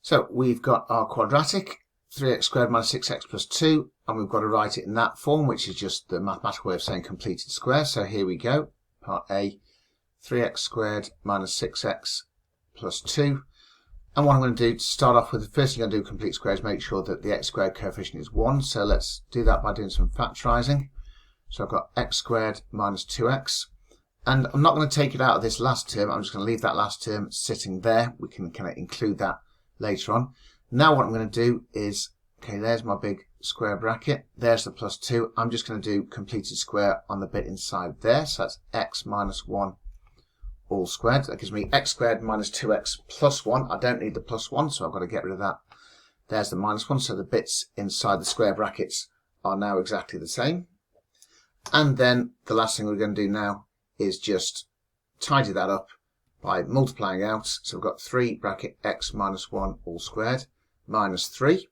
So we've got our quadratic, 3x squared minus 6x plus 2, and we've got to write it in that form, which is just the mathematical way of saying completed square. So here we go, part A, 3x squared minus 6x plus 2. And what I'm going to do to start off with, the first thing I'm going to do complete square is make sure that the x squared coefficient is 1. So let's do that by doing some factorising. So I've got x squared minus 2x. And I'm not going to take it out of this last term. I'm just going to leave that last term sitting there. We can kind of include that later on. Now what I'm going to do is, okay, there's my big square bracket. There's the plus 2. I'm just going to do completed square on the bit inside there. So that's x minus 1 all squared. That gives me x squared minus 2x plus 1. I don't need the plus 1, so I've got to get rid of that. There's the minus 1. So the bits inside the square brackets are now exactly the same. And then the last thing we're going to do now is just tidy that up by multiplying out. So we've got 3 bracket x minus 1 all squared minus 3.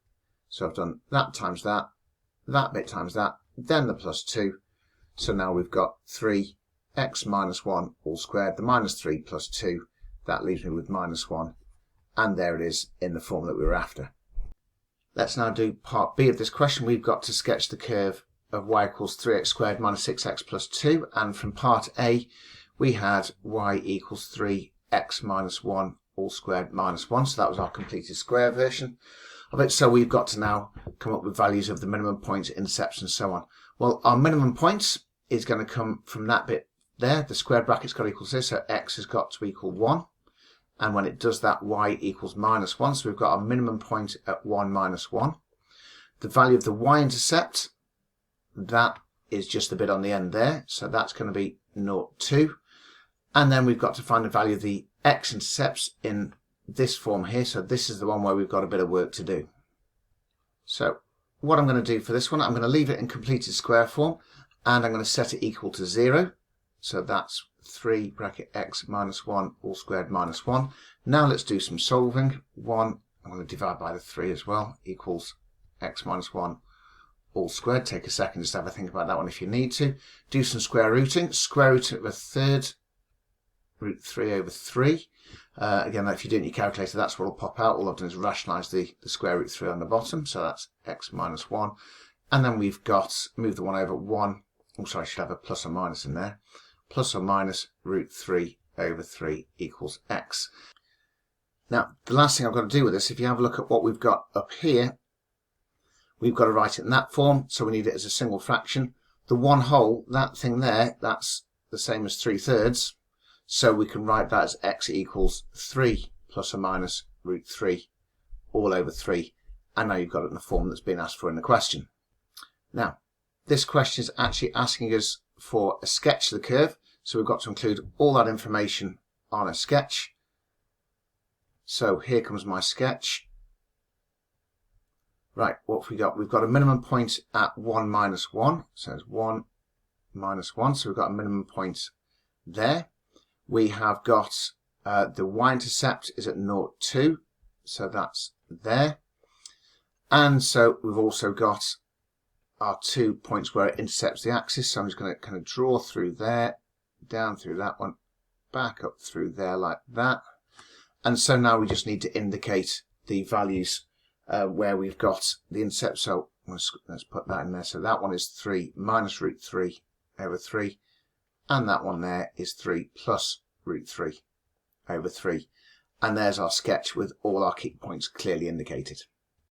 So I've done that times that bit times that, then the plus 2. So now we've got 3x minus 1 all squared, the minus 3 plus 2. That leaves me with minus 1. And there it is in the form that we were after. Let's now do part B of this question. We've got to sketch the curve of y equals 3x squared minus 6x plus 2. And from part A, we had y equals 3x minus 1 all squared minus 1. So that was our completed square version of it. So we've got to now come up with values of the minimum points, intercepts, and so on. Well, our minimum points is going to come from that bit there. The square bracket's got to equal this, so x has got to equal 1. And when it does that, y equals minus 1. So we've got our minimum point at 1 minus 1. The value of the y-intercept, that is just the bit on the end there. So that's going to be 0, 2. And then we've got to find the value of the x-intercepts in this form here. So this is the one where we've got a bit of work to do. So what I'm going to do for this one, I'm going to leave it in completed square form, and I'm going to set it equal to 0. So that's 3 bracket x minus 1 all squared minus 1. Now let's do some solving. 1, I'm going to divide by the 3 as well, equals x minus 1 all squared. Take a second just to have a think about that one if you need to. Do some square rooting. Square root of a third, root 3 over 3. Again, if you do it in your calculator, that's what will pop out. All I've done is rationalise the square root 3 on the bottom. So that's x minus 1. And then we've got, move the 1 over 1. Oh, sorry, I should have a plus or minus in there. Plus or minus root 3 over 3 equals x. Now, the last thing I've got to do with this, if you have a look at what we've got up here, we've got to write it in that form. So we need it as a single fraction. The 1 whole, that thing there, that's the same as 3/3. So we can write that as x equals 3 plus or minus root 3 all over 3. And now you've got it in the form that's been asked for in the question. Now, this question is actually asking us for a sketch of the curve. So we've got to include all that information on a sketch. So here comes my sketch. Right, what have we got? We've got a minimum point at 1 minus 1. So it's 1 minus 1. So we've got a minimum point there. We have got the y-intercept is at 0, 2. So that's there. And so we've also got our 2 points where it intercepts the axis. So I'm just going to kind of draw through there, down through that one, back up through there like that. And so now we just need to indicate the values where we've got the intercept. So let's put that in there. So that one is 3 minus root 3 over 3. And that one there is 3 plus root 3 over 3. And there's our sketch with all our key points clearly indicated.